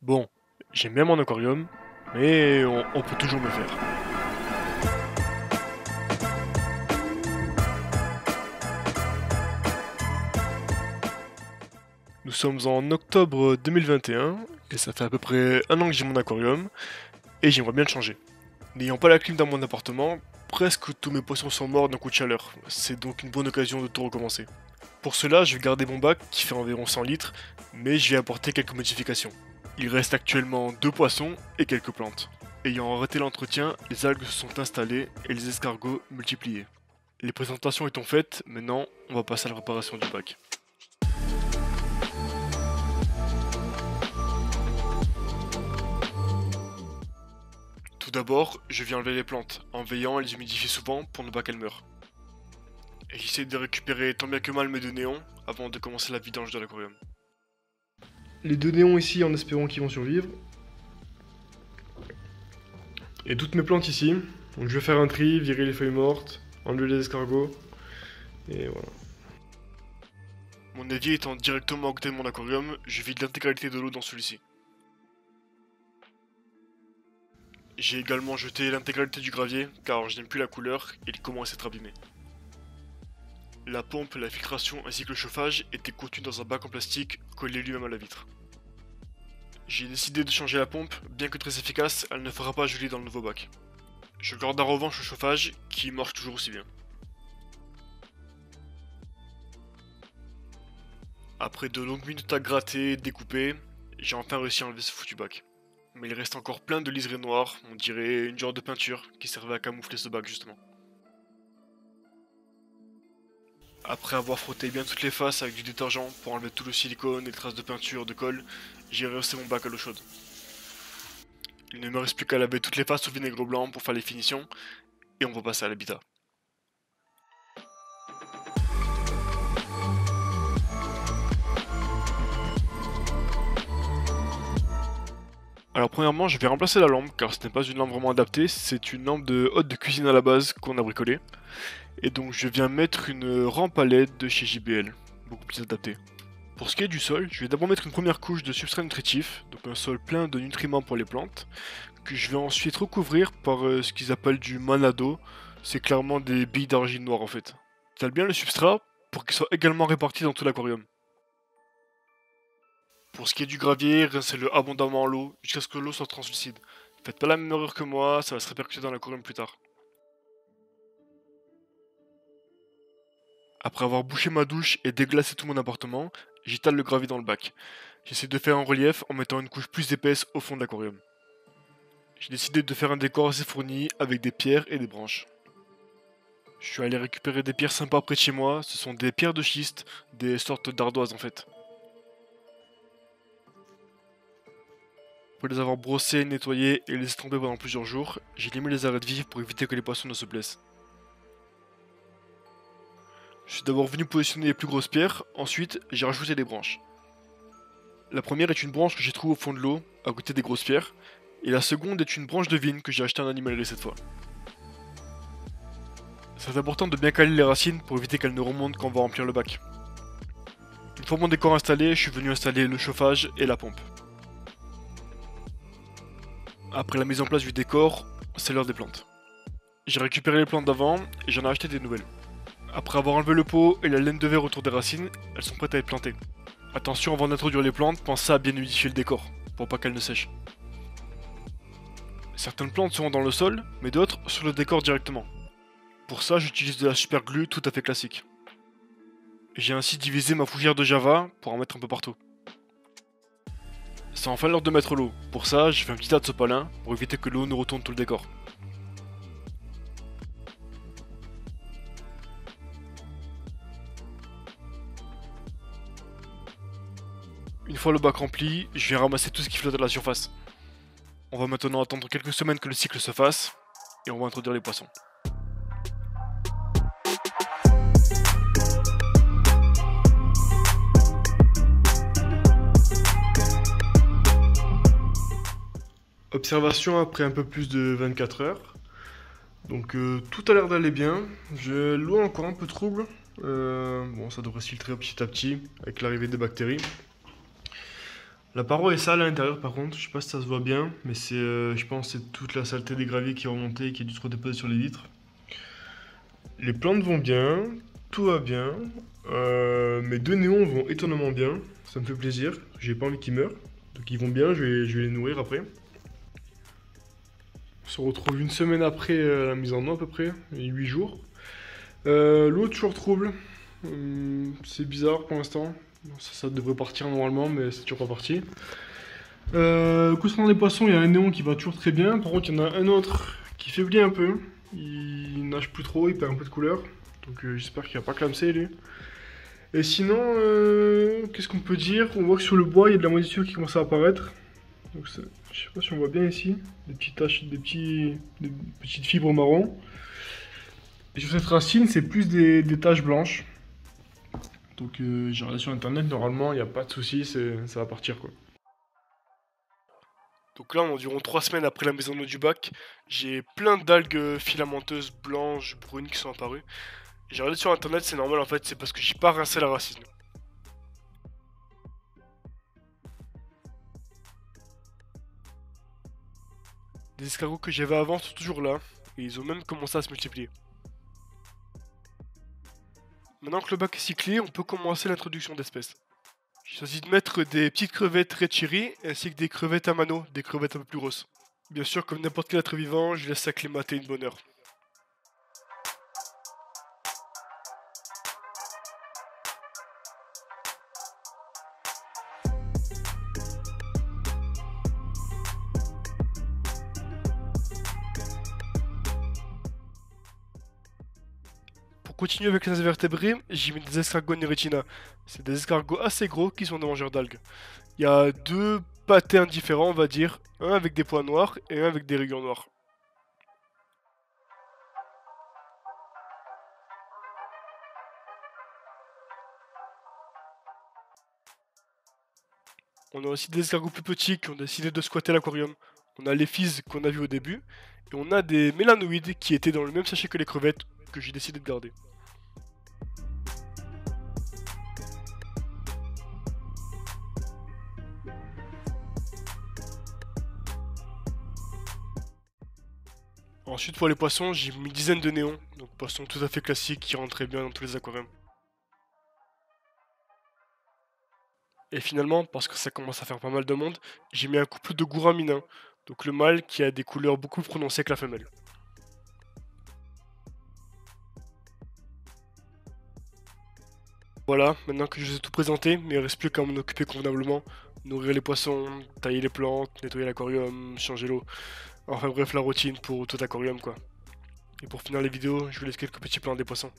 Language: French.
Bon, j'aime bien mon aquarium, mais on peut toujours mieux faire. Nous sommes en octobre 2021, et ça fait à peu près un an que j'ai mon aquarium, et j'aimerais bien le changer. N'ayant pas la clim dans mon appartement, presque tous mes poissons sont morts d'un coup de chaleur. C'est donc une bonne occasion de tout recommencer. Pour cela, je vais garder mon bac, qui fait environ 100 litres, mais je vais apporter quelques modifications. Il reste actuellement 2 poissons et quelques plantes. Ayant arrêté l'entretien, les algues se sont installées et les escargots multipliés. Les présentations étant faites, maintenant on va passer à la préparation du bac. Tout d'abord, je viens enlever les plantes, en veillant à les humidifier souvent pour ne pas qu'elles meurent. Et j'essaie de récupérer tant bien que mal mes 2 néons avant de commencer la vidange de l'aquarium. Les 2 néons ici en espérant qu'ils vont survivre. Et toutes mes plantes ici. Donc je vais faire un tri, virer les feuilles mortes, enlever les escargots. Et voilà. Mon évier étant directement à côté de mon aquarium, je vide l'intégralité de l'eau dans celui-ci. J'ai également jeté l'intégralité du gravier car je n'aime plus la couleur et il commence à être abîmé. La pompe, la filtration ainsi que le chauffage étaient contenus dans un bac en plastique collé lui-même à la vitre. J'ai décidé de changer la pompe, bien que très efficace, elle ne fera pas joli dans le nouveau bac. Je garde en revanche le chauffage qui marche toujours aussi bien. Après de longues minutes à gratter, découper, j'ai enfin réussi à enlever ce foutu bac. Mais il reste encore plein de liserés noirs, on dirait une genre de peinture qui servait à camoufler ce bac justement. Après avoir frotté bien toutes les faces avec du détergent pour enlever tout le silicone et les traces de peinture, de colle, j'ai rehaussé mon bac à l'eau chaude. Il ne me reste plus qu'à laver toutes les faces au vinaigre blanc pour faire les finitions, et on va passer à l'habitat. Alors premièrement, je vais remplacer la lampe, car ce n'est pas une lampe vraiment adaptée, c'est une lampe de haute de cuisine à la base qu'on a bricolée. Et donc je viens mettre une rampe à LED de chez JBL, beaucoup plus adaptée. Pour ce qui est du sol, je vais d'abord mettre une première couche de substrat nutritif, donc un sol plein de nutriments pour les plantes, que je vais ensuite recouvrir par ce qu'ils appellent du manado, c'est clairement des billes d'argile noire en fait. T'as bien le substrat pour qu'il soit également réparti dans tout l'aquarium. Pour ce qui est du gravier, rincez-le abondamment en l'eau jusqu'à ce que l'eau soit translucide. Faites pas la même erreur que moi, ça va se répercuter dans l'aquarium plus tard. Après avoir bouché ma douche et déglacé tout mon appartement, j'étale le gravier dans le bac. J'essaie de faire un relief en mettant une couche plus épaisse au fond de l'aquarium. J'ai décidé de faire un décor assez fourni avec des pierres et des branches. Je suis allé récupérer des pierres sympas près de chez moi, ce sont des pierres de schiste, des sortes d'ardoises en fait. Après les avoir brossées, nettoyées et laissées tomber pendant plusieurs jours, j'ai limé les arêtes vives pour éviter que les poissons ne se blessent. Je suis d'abord venu positionner les plus grosses pierres, ensuite j'ai rajouté des branches. La première est une branche que j'ai trouvée au fond de l'eau, à côté des grosses pierres, et la seconde est une branche de vigne que j'ai achetée en animalerie cette fois. C'est important de bien caler les racines pour éviter qu'elles ne remontent quand on va remplir le bac. Une fois mon décor installé, je suis venu installer le chauffage et la pompe. Après la mise en place du décor, c'est l'heure des plantes. J'ai récupéré les plantes d'avant et j'en ai acheté des nouvelles. Après avoir enlevé le pot et la laine de verre autour des racines, elles sont prêtes à être plantées. Attention, avant d'introduire les plantes, pensez à bien humidifier le décor, pour pas qu'elles ne sèchent. Certaines plantes seront dans le sol, mais d'autres sur le décor directement. Pour ça, j'utilise de la super glue tout à fait classique. J'ai ainsi divisé ma fougère de java pour en mettre un peu partout. C'est enfin l'heure de mettre l'eau. Pour ça, j'ai fait un petit tas de sopalin pour éviter que l'eau ne retourne tout le décor. Une fois le bac rempli, je viens ramasser tout ce qui flotte à la surface. On va maintenant attendre quelques semaines que le cycle se fasse, et on va introduire les poissons. Observation après un peu plus de 24 heures. Donc tout a l'air d'aller bien. L'eau est encore un peu trouble. Bon, ça devrait se filtrer petit à petit avec l'arrivée des bactéries. La paroi est sale à l'intérieur par contre, je sais pas si ça se voit bien, mais c'est, je pense, que c'est toute la saleté des graviers qui est remontée et qui a dû se redéposer sur les vitres. Les plantes vont bien, tout va bien. Mes deux néons vont étonnamment bien, ça me fait plaisir. J'ai pas envie qu'ils meurent, donc ils vont bien, je vais les nourrir après. On se retrouve une semaine après la mise en eau à peu près, et 8 jours. L'eau toujours trouble, c'est bizarre pour l'instant. Ça devrait partir normalement, mais c'est toujours pas parti. Concernant les poissons, il y a un néon qui va toujours très bien. Par contre, il y en a un autre qui faiblit un peu. Il nage plus trop, il perd un peu de couleur. Donc j'espère qu'il va pas clamser lui. Et sinon, qu'est-ce qu'on peut dire? On voit que sur le bois, il y a de la moisissure qui commence à apparaître. Donc je sais pas si on voit bien ici. Des petites taches, des petites fibres marron. Et sur cette racine, c'est plus des taches blanches. Donc j'ai regardé sur internet, normalement, il n'y a pas de souci, ça va partir quoi. Donc là, environ 3 semaines après la mise en eau du bac, j'ai plein d'algues filamenteuses blanches, brunes qui sont apparues. J'ai regardé sur internet, c'est normal en fait, c'est parce que j'ai pas rincé la racine. Les escargots que j'avais avant sont toujours là, et ils ont même commencé à se multiplier. Maintenant que le bac est cyclé, on peut commencer l'introduction d'espèces. J'ai choisi de mettre des petites crevettes red cherry ainsi que des crevettes à mano, des crevettes un peu plus grosses. Bien sûr, comme n'importe quel être vivant, je laisse s'acclimater une bonne heure. Pour continuer avec les invertébrés, j'ai mis des escargots Neretina. C'est des escargots assez gros qui sont des mangeurs d'algues. Il y a deux patterns différents, on va dire, un avec des points noirs et un avec des rayures noires. On a aussi des escargots plus petits qui ont décidé de squatter l'aquarium. On a les physes qu'on a vu au début, et on a des mélanoïdes qui étaient dans le même sachet que les crevettes que j'ai décidé de garder. Ensuite pour les poissons, j'ai mis une dizaine de néons, donc poissons tout à fait classiques qui rentrent très bien dans tous les aquariums. Et finalement, parce que ça commence à faire pas mal de monde, j'ai mis un couple de gouramina, donc le mâle qui a des couleurs beaucoup plus prononcées que la femelle. Voilà, maintenant que je vous ai tout présenté, mais il ne reste plus qu'à m'en occuper convenablement. Nourrir les poissons, tailler les plantes, nettoyer l'aquarium, changer l'eau. Enfin bref, la routine pour tout aquarium quoi. Et pour finir les vidéos, je vous laisse quelques petits plans des poissons.